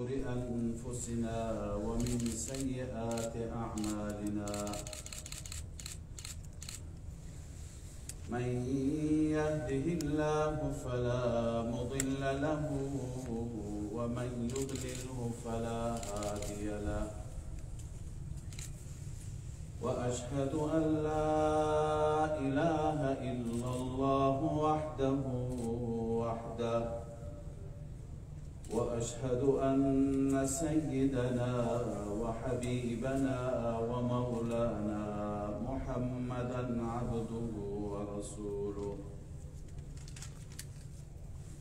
أنفسنا ومن سيئات أعمالنا من يهده الله فلا مضل له ومن يضلله فلا هادي له وأشهد أن لا إله إلا الله وحده وأشهد أن سيدنا وحبيبنا ومولانا محمدا عبده ورسوله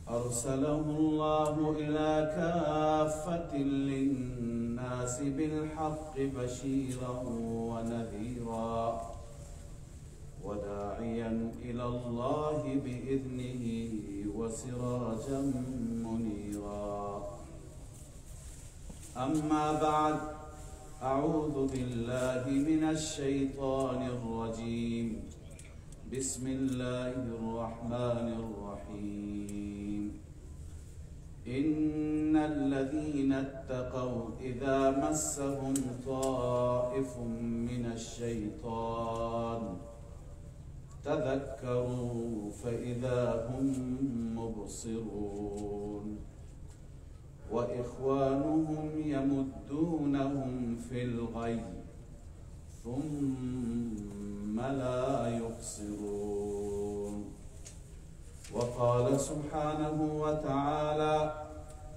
أرسله الله إلى كافة للناس بالحق بشيرا ونذيرا وداعيا إلى الله بإذنه وسراجا منيرا أما بعد أعوذ بالله من الشيطان الرجيم بسم الله الرحمن الرحيم إن الذين اتقوا إذا مسهم طائف من الشيطان تذكروا فإذا هم مبصرون وإخوانهم يمدونهم في الغي ثم لا يقصرون وقال سبحانه وتعالى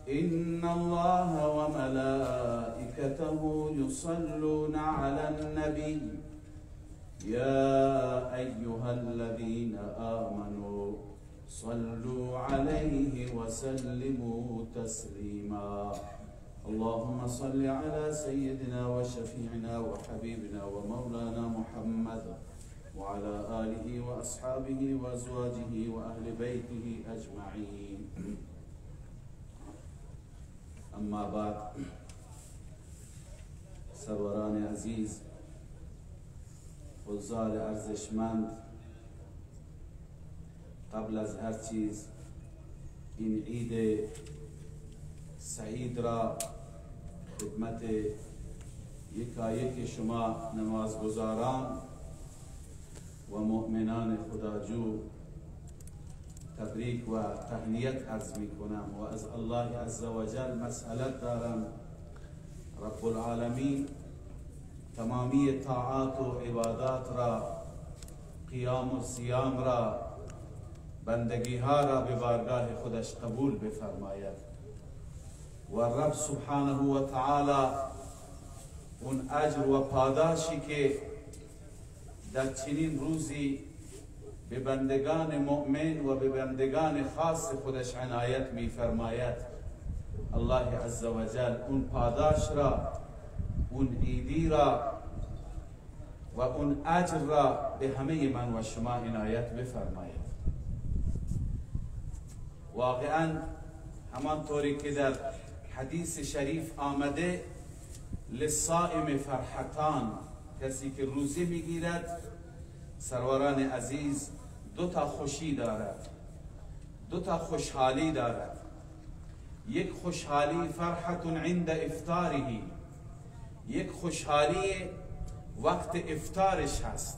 إن الله وملائكته يصلون على النبي يا أيها الذين آمنوا صلوا عليه وسلموا تسليما اللهم صل على سيدنا وشفيعنا وحبيبنا ومولانا محمد وعلى آله وأصحابه وأزواجه وأهل بيته أجمعين أما بعد سروران عزيز حضار ارزشمند قبل از هر چیز این عید سعید را خدمت یکایک شما نمازگزاران و مؤمنان خداجو تبریک و تهنیت عرض می کنم و از الله عز و جل مسئلت دارم رب العالمین تمامی طاعات و عبادات را قیام و صیام را بندگی ها را به بارگاه خودش قبول بفرماید و رب سبحانه و تعالی اون اجر و پاداشی که در چنین روزی به بندگان مؤمن و به بندگان خاص خودش عنایت می فرماید الله عز و جل اون پاداش را اون عیدی را و اون اجر را به همه من و شما عنایت بفرماید. واقعا همان طوری که در حدیث شریف آمده للصائم فرحتان، کسی که روزه میگیرد سروران عزیز دو تا خوشی دارد، دو تا خوشحالی دارد. یک خوشحالی فرحت عند افطاره، یک خوشحالی وقت افطارش هست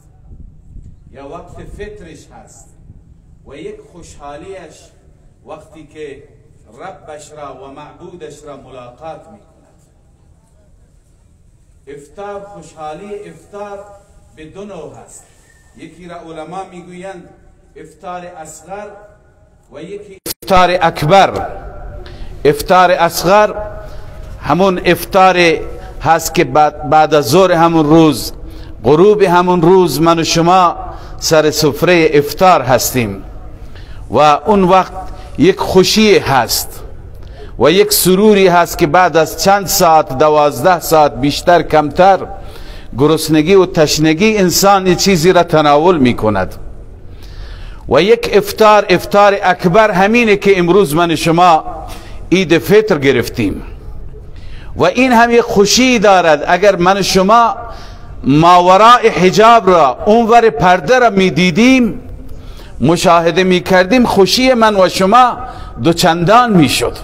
یا وقت فطرش هست و یک خوشحالیش وقتی که ربش را و معبودش را ملاقات می کند. افطار، خوشحالی افطار به دو نوع هست. یکی را علما می گویند افطار اصغر و یکی افطار اکبر. افطار اصغر همون افطار هست که بعد از ظهر همون روز، غروب همون روز من و شما سر سفره افطار هستیم و اون وقت یک خوشی هست و یک سروری هست که بعد از چند ساعت، 12 ساعت بیشتر کمتر، گرسنگی و تشنگی انسان چیزی را تناول می کند. و یک افطار، افطار اکبر همینه که امروز من شما عید فطر گرفتیم و این هم یک خوشی دارد. اگر من شما ماوراء حجاب را، اونور پرده را می دیدیم، مشاهده می کردیم، خوشی من و شما دوچندان می شد.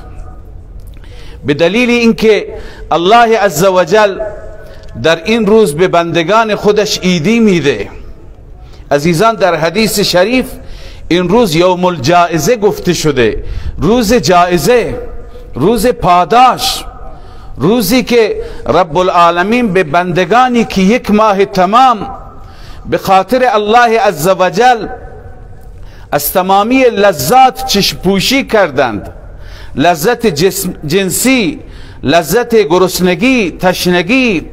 به دلیل اینکه الله عزوجل در این روز به بندگان خودش عیدی میده. عزیزان، در حدیث شریف این روز یوم الجائزه گفته شده، روز جائزه، روز پاداش، روزی که رب العالمین به بندگانی که یک ماه تمام به خاطر الله عزوجل از تمامی لذات چشم‌پوشی کردند، لذت جنسی، لذت گرسنگی، تشنگی،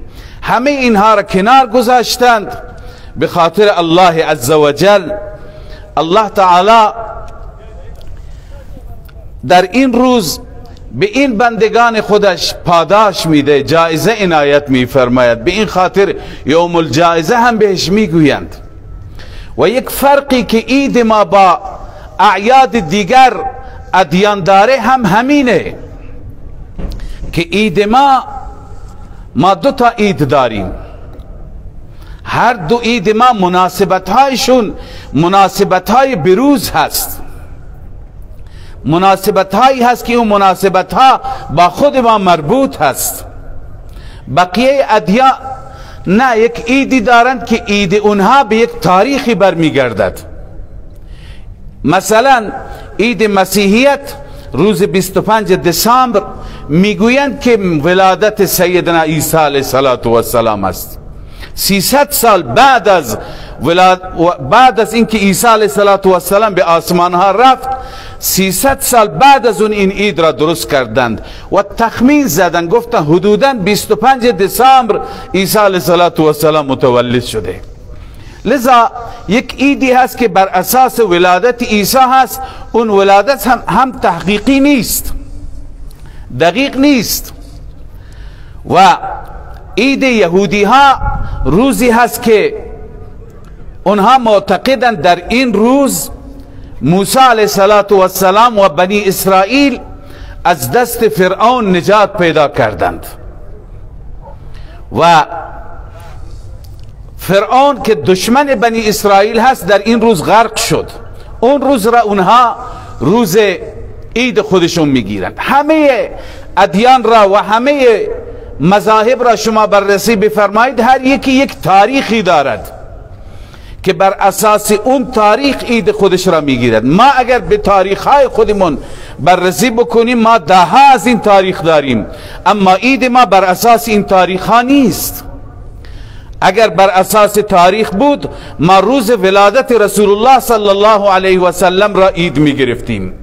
همه اینها را کنار گذاشتند به خاطر الله عزوجل. الله تعالی در این روز به این بندگان خودش پاداش میده، جایزه عنایت میفرماید. به این خاطر یوم الجائزه هم بهش میگویند. و یک فرقی که عید ما با اعیاد دیگر ادیان داره هم همینه که عید ما دو تا عید داریم. هر دو عید ما مناسبت هایشون مناسبت های بروز هست، مناسبت هایی هست که اون مناسبت ها با خود ما مربوط هست. بقیه ادیان نه، یک عیدی دارند که عید اونها به یک تاریخی برمیگردد. مثلا عید مسیحیت روز 25 دسامبر میگویند که ولادت سیدنا عیسی علیه السلام است. 300 سال بعد از اینکه عیسی علیه السلام به آسمان ها رفت، 300 سال بعد از اون این عید را درست کردند و تخمین زدند، گفتند حدوداً 25 دسامبر عیسی علیه السلام متولد شده. لذا یک عیدی هست که بر اساس ولادت عیسی هست. اون ولادت هم تحقیقی نیست، دقیق نیست. و عید یهودی ها روزی هست که اونها معتقدند در این روز موسی علیه السلام و بنی اسرائیل از دست فرعون نجات پیدا کردند و فرعون که دشمن بنی اسرائیل هست در این روز غرق شد. اون روز را اونها روز عید خودشون میگیرند. همه ادیان را و همه مذاهب را شما بررسی بفرمایید، هر یکی یک تاریخی دارد که بر اساس اون تاریخ عید خودش را میگیرد. ما اگر به تاریخ های خودمون بررسی بکنیم، ما ده ها از این تاریخ داریم، اما عید ما بر اساس این تاریخ ها نیست. اگر بر اساس تاریخ بود، ما روز ولادت رسول الله صلی الله علیه و سلم را عید می گرفتیم.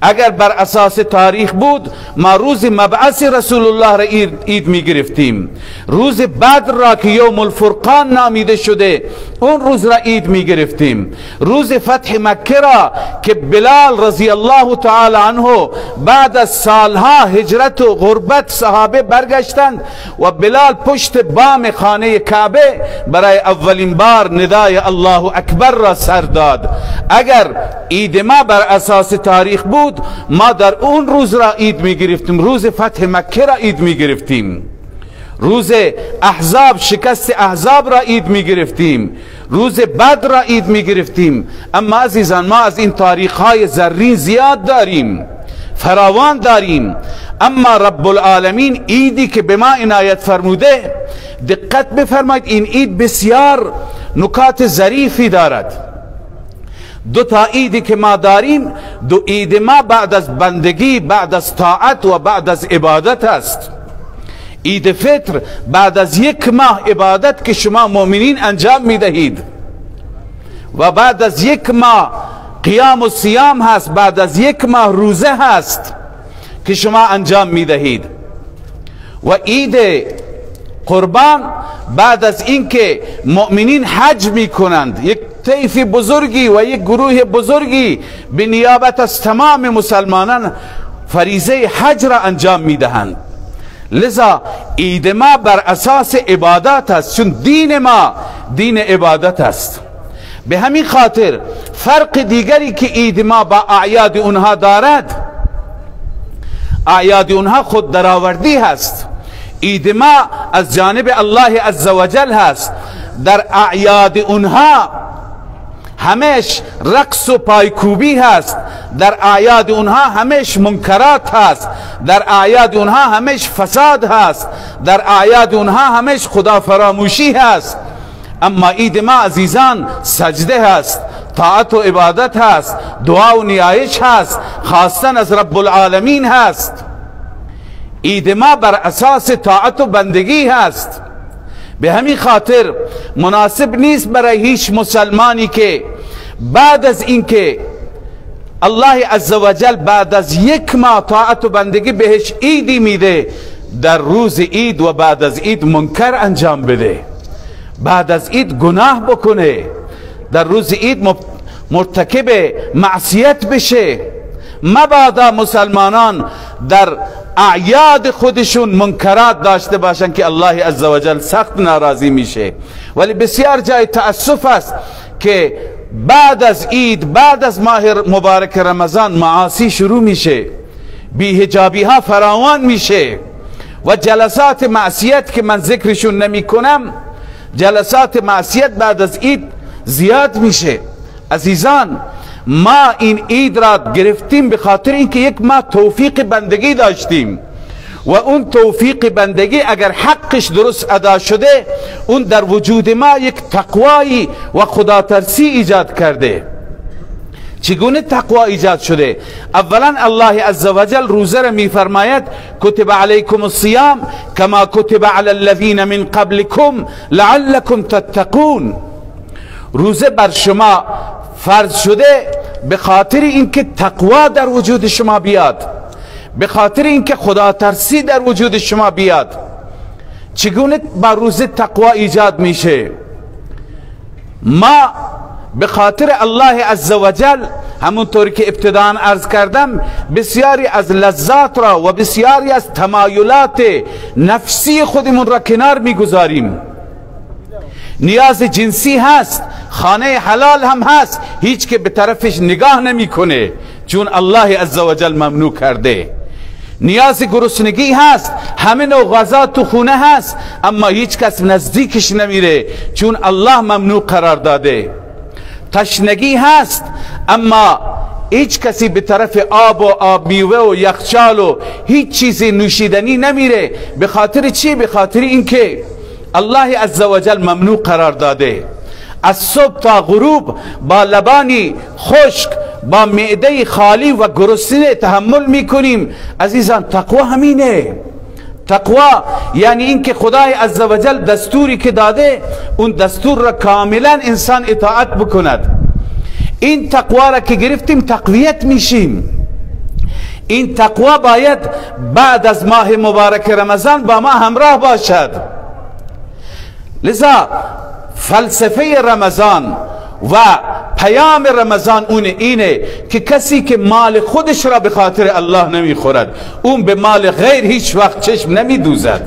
اگر بر اساس تاریخ بود، ما روز مبعث رسول الله را عید می گرفتیم. روز بدر را که یوم الفرقان نامیده شده، اون روز را عید می گرفتیم. روز فتح مکه را که بلال رضی الله تعالی عنه بعد از سالها هجرت و غربت صحابه برگشتند و بلال پشت بام خانه کعبه برای اولین بار ندای الله اکبر را سر داد. اگر عید ما بر اساس تاریخ بود، ما در اون روز را عید می گرفتیم، روز فتح مکه را عید می گرفتیم، روز احزاب، شکست احزاب را عید می گرفتیم، روز بدر را عید می گرفتیم. اما عزیزان، ما از این تاریخ های زرین زیاد داریم، فراوان داریم. اما رب العالمین عیدی که به ما عنایت فرموده، دقت بفرمایید، این عید بسیار نکات ظریفی دارد. دو تا عیدی که ما داریم، دو عید ما بعد از بندگی، بعد از طاعت و بعد از عبادت است. عید فطر بعد از یک ماه عبادت که شما مؤمنین انجام می دهید و بعد از یک ماه قیام و صیام هست، بعد از یک ماه روزه هست که شما انجام می دهید. و عید قربان بعد از اینکه مؤمنین حج می کنند، یک طیف بزرگی و یک گروه بزرگی به نیابت از تمام مسلمانان فریضه حج را انجام می دهند. لذا عید ما بر اساس عبادت است، چون دین ما دین عبادت است. به همین خاطر فرق دیگری که عید ما با اعیاد اونها دارد، اعیاد اونها خود درآوردی هست، عید ما از جانب الله عزوجل هست. در اعیاد اونها همش رقص و پایکوبی هست، در اعیاد اونها همش منکرات هست، در اعیاد اونها همش فساد هست، در اعیاد اونها همش خدا فراموشی هست. اما عید ما عزیزان سجده هست، طاعت و عبادت هست، دعا و نیایش هست، خواستن از رب العالمین هست. عید ما بر اساس طاعت و بندگی هست. به همین خاطر مناسب نیست برای هیچ مسلمانی که بعد از اینکه الله عزوجل بعد از یک ماه طاعت و بندگی بهش عیدی میده، در روز عید و بعد از عید منکر انجام بده، بعد از عید گناه بکنه، در روز عید مرتکب معصیت بشه. مبادا مسلمانان در اعیاد خودشون منکرات داشته باشن که الله عزوجل سخت ناراضی میشه. ولی بسیار جای تأسف است که بعد از عید، بعد از ماه مبارک رمضان معاصی شروع میشه، بی‌حجابی ها فراوان میشه و جلسات معصیت که من ذکرشون نمی کنم، جلسات معصیت بعد از عید زیاد میشه. عزیزان ما این عید را گرفتیم به خاطر اینکه یک ما توفیق بندگی داشتیم و اون توفیق بندگی اگر حقش درست ادا شده، اون در وجود ما یک تقوایی و خداترسی ایجاد کرده. چگونه تقوا ایجاد شده؟ اولا الله عزوجل روزه را میفرماید کتب علیکم الصیام کما کتب علی الذین من قبلکم لعلکم تتقون. روزه بر شما فرض شده به خاطر اینکه تقوا در وجود شما بیاد، به خاطر اینکه خدا ترسی در وجود شما بیاد. چگونه با روزه تقوا ایجاد میشه؟ ما به خاطر الله عزوجل همونطوری که ابتداً عرض کردم بسیاری از لذات را و بسیاری از تمایلات نفسی خودمون را کنار میگذاریم. نیاز جنسی هست، خانه حلال هم هست، هیچ که به طرفش نگاه نمیکنه چون الله عزوجل ممنوع کرده. نیاز گرسنگی هست، همه نوع غذا تو خونه هست، اما هیچ کس نزدیکش نمیره چون الله ممنوع قرار داده. تشنگی هست، اما هیچ کسی به طرف آب و آب میوه و یخچال و هیچ چیزی نوشیدنی نمیره. به خاطر چی؟ به خاطر اینکه الله عزوجل ممنوع قرار داده. از صبح تا غروب با لبانی خشک، با معده خالی و گرسنه تحمل میکنیم. عزیزان تقوا همینه. تقوا یعنی اینکه خدای عزوجل دستوری که داده اون دستور را کاملا انسان اطاعت بکند. این تقوا را که گرفتیم تقویت میشیم. این تقوا باید بعد از ماه مبارک رمضان با ما همراه باشد. لذا فلسفه رمضان و پیام رمضان اینه که کسی که مال خودش را به خاطر الله نمیخورد، اون به مال غیر هیچ وقت چشم نمیدوزد.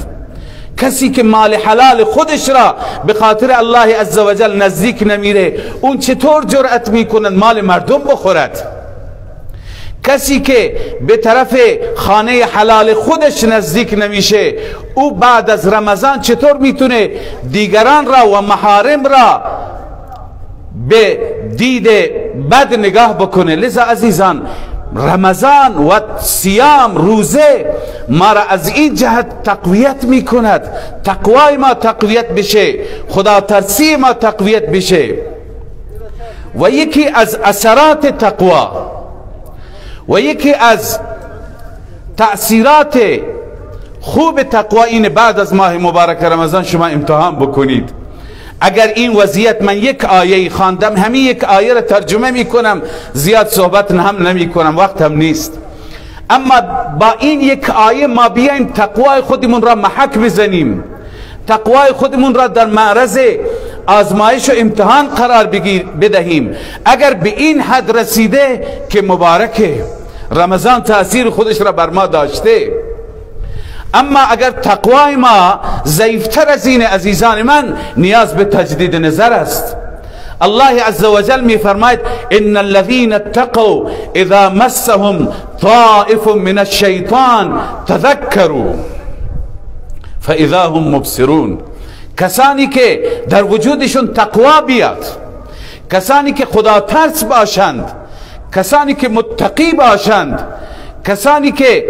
کسی که مال حلال خودش را به خاطر الله عزوجل نزدیک نمیره، اون چطور جرأت میکند مال مردم بخورد؟ کسی که به طرف خانه حلال خودش نزدیک نمیشه، او بعد از رمضان چطور میتونه دیگران را و محارم را به دید بد نگاه بکنه؟ لذا عزیزان رمضان و صیام روزه ما را از این جهت تقویت میکند، تقوای ما تقویت بشه، خدا ترسی ما تقویت بشه. و یکی از اثرات تقوا و یکی از تأثیرات خوب تقوا این بعد از ماه مبارک رمضان شما امتحان بکنید. اگر این وضعیت، من یک آیه خواندم، همین یک آیه را ترجمه میکنم، زیاد صحبت هم نمی کنم، وقت هم نیست، اما با این یک آیه ما بیایم تقوای خودمون را محک بزنیم، تقوای خودمون را در معرض آزمایش و امتحان قرار بدهیم. اگر به این حد رسیده که مبارکه، رمضان تأثیر خودش را بر ما داشته. اما اگر تقوای ما ضعیفتر از این عزیزان من، نیاز به تجدید نظر است. الله عزوجل می فرماید ان الذين اتقوا اذا مسهم طائف من الشیطان تذکروا فاذا هم مبصرون. کسانی که در وجودشون تقوا بیاد، کسانی که خدا ترس باشند، کسانی که متقی باشند، کسانی که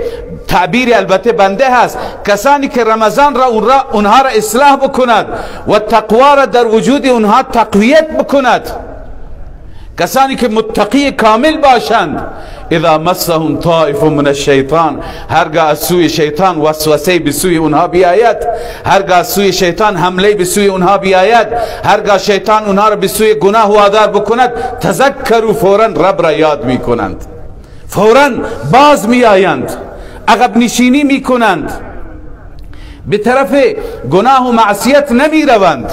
تعبیر البته بنده هست، کسانی که رمضان را اونها را اصلاح بکند و تقوا را در وجود اونها تقویت بکند، کسانی که متقی کامل باشند. اذا مسهم طائف من الشیطان، هرگاه از سوی شیطان وسوسه به سوی اونها بیاید، هرگاه از سوی شیطان حمله به سوی اونها بیاید، هرگاه شیطان اونها را به سوی گناه وادار بکند، تذکروا، فوراً رب را یاد میکنند، فوراً باز میآیند، عقب نشینی میکنند، به طرف گناه و معصیت نمی روند.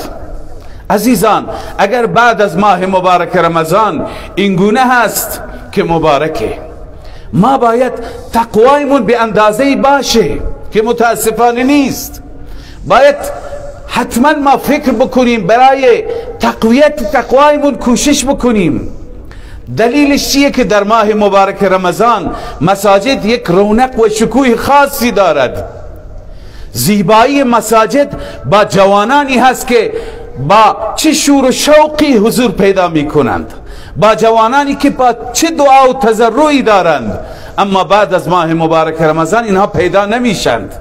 عزیزان، اگر بعد از ماه مبارک رمضان این گونه هست که مبارکه، ما باید تقوایمون به اندازه‌ای باشه که متاسفانه نیست. باید حتما ما فکر بکنیم برای تقویت تقوایمون کوشش بکنیم. دلیلش چیه که در ماه مبارک رمضان مساجد یک رونق و شکوه خاصی دارد. زیبایی مساجد با جوانانی هست که با چه شور و شوقی حضور پیدا می کنند، با جوانانی که با چه دعا و تضرعی دارند، اما بعد از ماه مبارک رمضان اینها پیدا نمیشند.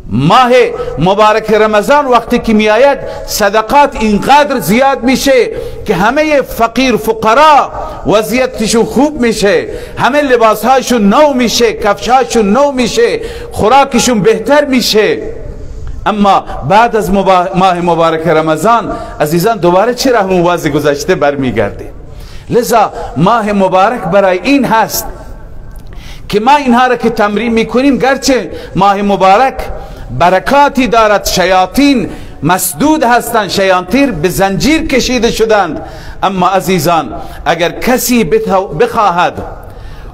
ماه مبارک رمضان وقتی که می آید صدقات اینقدر زیاد میشه که همه فقیر فقرا وضعیتشون خوب میشه، همه لباسهاشون نو میشه، کفشهاشون نو میشه، خوراکشون بهتر میشه. اما بعد از ماه مبارک رمضان عزیزان دوباره چرا همون وضع گذشته برمیگرده. لذا ماه مبارک برای این هست که ما اینها را که تمرین میکنیم، گرچه ماه مبارک برکاتی دارد، شیاطین مسدود هستند، شیاطین به زنجیر کشیده شدند، اما عزیزان اگر کسی بخواهد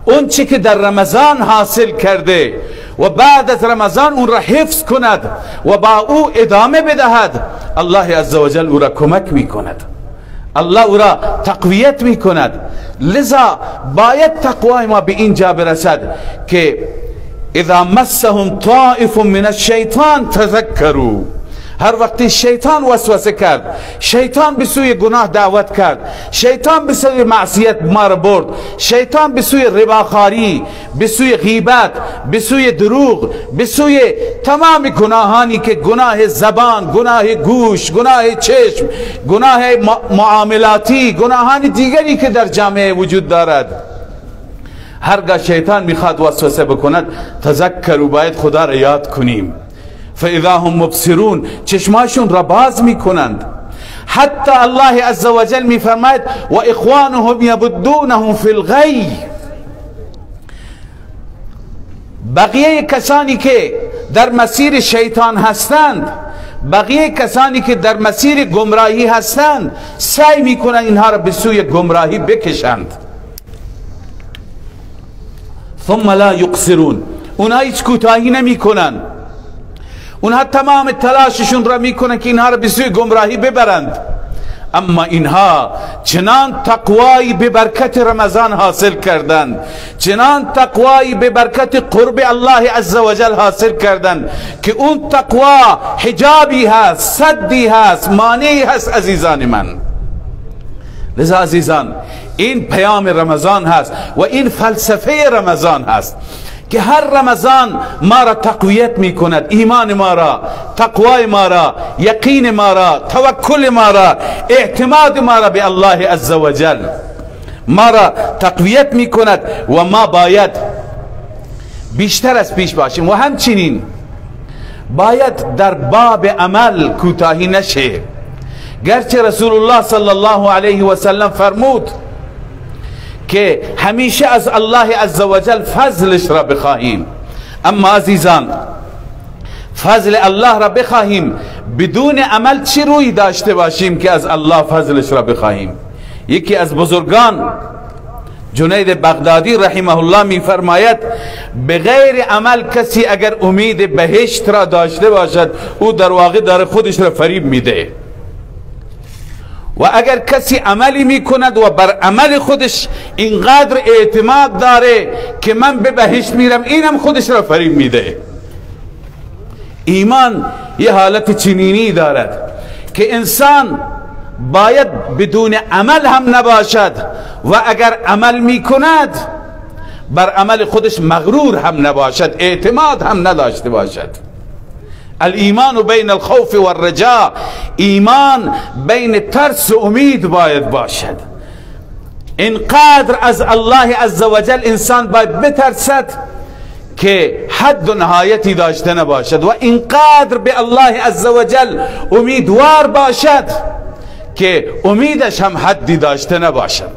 اون چی که در رمضان حاصل کرده و بعد از رمضان اون را حفظ کند و با او ادامه بدهد، الله عزوجل او را کمک می کند، الله او را تقویت می کند. لذا باید تقوای ما به اینجا برسد که اذا مسهم طائف من الشیطان تذکروا، هر وقت شیطان وسوسه کرد، شیطان به سوی گناه دعوت کرد، شیطان به سوی معصیت ما را برد، شیطان به سوی رباخاری، به سوی غیبت، به سوی دروغ، به سوی تمام گناهانی که گناه زبان، گناه گوش، گناه چشم، گناه معاملاتی، گناهان دیگری که در جامعه وجود دارد، هرگاه شیطان میخواد وسوسه بکند، تذکروا، باید خدا را یاد کنیم. فاذا هم مبصرون، چشماشون را باز میکنند. حتی الله عزوجل میفرماید و اخوانهم یبدونهم فی الغی، بقیه کسانی که در مسیر شیطان هستند، بقیه کسانی که در مسیر گمراهی هستند، سعی میکنند اینها را به سوی گمراهی بکشند. ثم لا یقصرون، اونها هیچ کوتاهی نمی کنند، اونها تمام تلاششون را میکنن که اینها را به سوی گمراهی ببرند، اما اینها چنان تقوایی به برکت رمضان حاصل کردند، چنان تقوایی به برکت قرب الله عزوجل حاصل کردند که اون تقوا حجابی هست، سدی هست، مانعی هست. عزیزان من، لذا عزیزان این پیام رمضان هست و این فلسفه رمضان هست که هر رمضان ما را تقویت می کند، ایمان ما را، تقوای ما را، یقین ما را، توکل ما را، اعتماد ما را به الله عزوجل ما را تقویت می کند و ما باید بیشتر از پیش باشیم و همچنین باید در باب عمل کوتاهی نشه. گرچه رسول الله صلی الله علیه و سلم فرمود که همیشه از الله عزوجل فضلش را بخواهیم، اما عزیزان فضل الله را بخواهیم بدون عمل چی روی داشته باشیم که از الله فضلش را بخواهیم؟ یکی از بزرگان جنید بغدادی رحمه الله می فرماید بغیر عمل کسی اگر امید بهشت را داشته باشد او در واقع داره خودش را فریب میده، و اگر کسی عملی میکند و بر عمل خودش اینقدر اعتماد داره که من به بهشت میرم، اینم خودش را فریب میده. ایمان یه حالت چنینی دارد که انسان باید بدون عمل هم نباشد و اگر عمل می کند بر عمل خودش مغرور هم نباشد، اعتماد هم نداشته باشد. الایمان بین الخوف و الرجاء، ایمان بین ترس و امید باید باشد. اینقدر از الله عزوجل انسان باید بترسد که حد و نهایتی داشته نباشد و اینقدر به الله عزوجل امیدوار باشد که امیدش هم حدی داشته نباشد.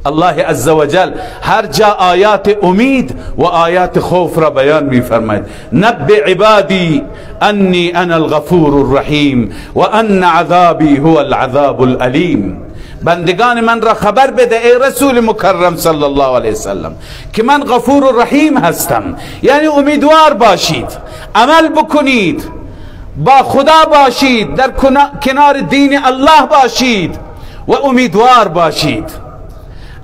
الله عزوجل هر جا آیات امید و آیات خوف را بیان می فرماید. نبئ عبادی انی انا الغفور الرحیم و ان عذابی هو العذاب الالیم. بندگان من را خبر بده ای رسول مکرم صلی الله علیه وسلم که من غفور و رحیم هستم. یعنی امیدوار باشید، عمل بکنید، با خدا باشید، در کنار دین الله باشید و امیدوار باشید.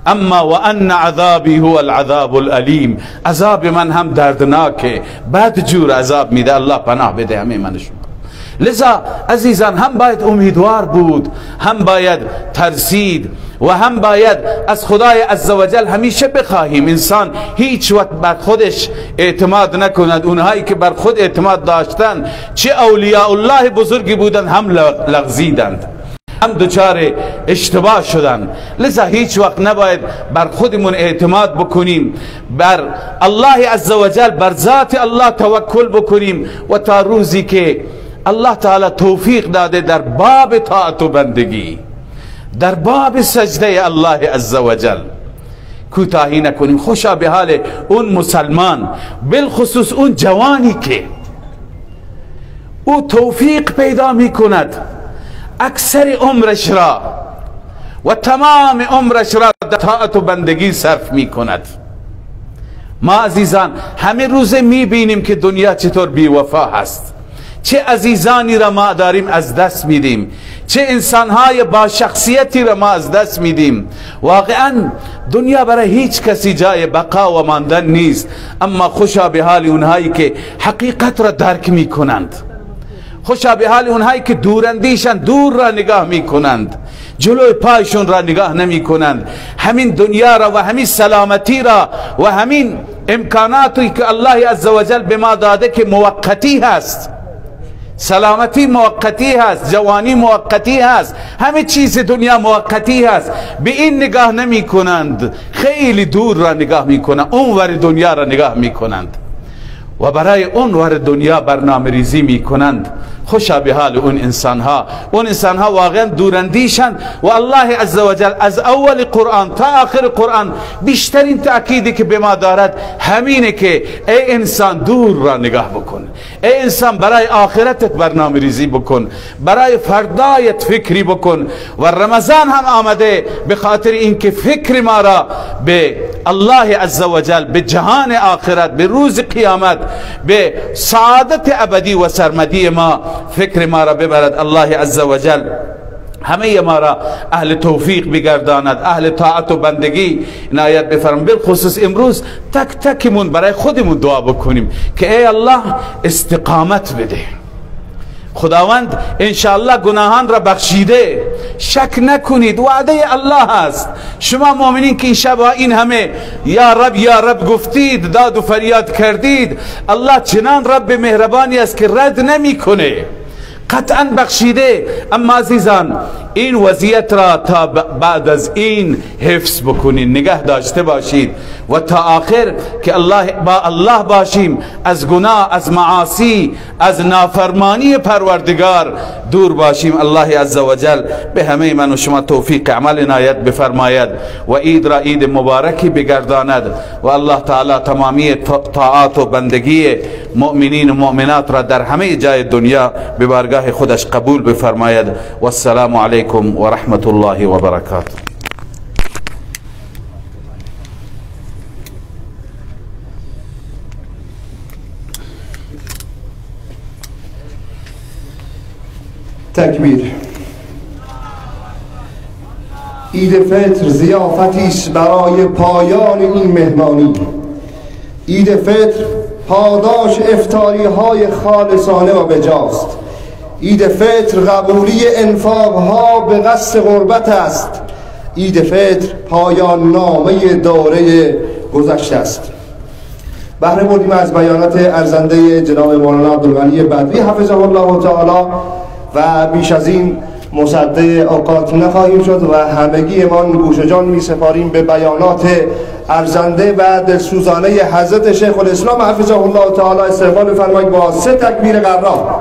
اما و ان عذابی هو العذاب الالیم، عذاب من هم دردناکه، بد جور عذاب میده. الله پناه بده همه من شما. لذا عزیزان هم باید امیدوار بود، هم باید ترسید و هم باید از خدای عزوجل همیشه بخواهیم انسان هیچ وقت بر خودش اعتماد نکند. اونهایی که بر خود اعتماد داشتن چه اولیاء الله بزرگی بودند هم لغزیدند، هم دچار اشتباه شدن. لذا هیچ وقت نباید بر خودمون اعتماد بکنیم، بر الله عزوجل، بر ذات الله توکل بکنیم و تا روزی که الله تعالی توفیق داده در باب طاعت و بندگی، در باب سجده الله عزوجل کوتاهی نکنیم. خوشا به حال اون مسلمان، بالخصوص اون جوانی که او توفیق پیدا می کند اکثر عمرش را و تمام عمرش را در طاعت و بندگی صرف می کند. ما عزیزان همه روز می بینیم که دنیا چطور بی وفا هست، چه عزیزانی را ما داریم از دست میدیم، چه انسانهای با شخصیتی را ما از دست میدیم. واقعا دنیا برای هیچ کسی جای بقا و ماندن نیست. اما خوشا به حال اونهایی که حقیقت را درک میکنند، خوشا به حال اونهایی که دوراندیشن، دور را نگاه میکنند، جلوی پایشون را نگاه نمی کنند. همین دنیا را و همین سلامتی را و همین امکاناتی که الله عزوجل به ما داده که موقتی هست، سلامتی موقتی هست، جوانی موقتی هست، همه چیز دنیا موقتی هست، به این نگاه نمی کنند، خیلی دور را نگاه می کنند، اونور دنیا را نگاه می کنند و برای اونور دنیا برنامه ریزی می کنند. خوشا به حال اون انسانها واقعا دوراندیشند و الله عزوجل از اول قرآن تا آخر قرآن بیشترین تأکیدی که به ما دارد همینه که ای انسان دور را نگاه بکن، ای انسان برای آخرتت برنامه ریزی بکن، برای فردایت فکری بکن. و رمضان هم آمده به خاطر اینکه فکر ما را به الله عزوجل، به جهان آخرت، به روز قیامت، به سعادت ابدی و سرمدی ما فکر ما را ببرد. الله عزوجل همه ما را اهل توفیق بگرداند، اهل طاعت و بندگی عنایت بفرماید. بالخصوص امروز تک تکمون برای خودمون دعا بکنیم که ای الله استقامت بده. خداوند انشاءالله گناهان را بخشیده، شک نکنید، وعده الله است. شما مؤمنین که این شب این همه یا رب یا رب گفتید، داد و فریاد کردید، الله چنان رب مهربانی است که رد نمیکنه، قطعا بخشیده. اما عزیزان این وضعیت را تا بعد از این حفظ بکنید، نگه داشته باشید و تا آخر که با الله باشیم، از گناه، از معاصی، از نافرمانی پروردگار دور باشیم. الله عزوجل به همه من و شما توفیق عمل عنایت بفرماید و عید را عید مبارکی بگرداند و الله تعالی تمامی طاعات و بندگی مؤمنین و مؤمنات را در همه جای دنیا به بارگاه خودش قبول بفرماید. و السلام علیکم و رحمت الله و برکاته. تکبیر. عید فطر ضیافتی است برای پایان این مهمانی. عید فطر پاداش افطاری های خالصانه و بجاست. عید فطر قبولی انفاقها به قصد قربت است. عید فطر پایان نامه دوره گذشته است. بهره بردیم از بیانات ارزنده جناب مولانا عبدالغنی بدری حفظه الله تعالی و بیش از این مصدق اوقات نخواهیم شد و همگی امان گوش جان می سپاریم به بیانات ارزنده و دلسوزانه حضرت شیخ الاسلام حفظه الله تعالی. استقبال فرمایید با 3 تکبیر قرار.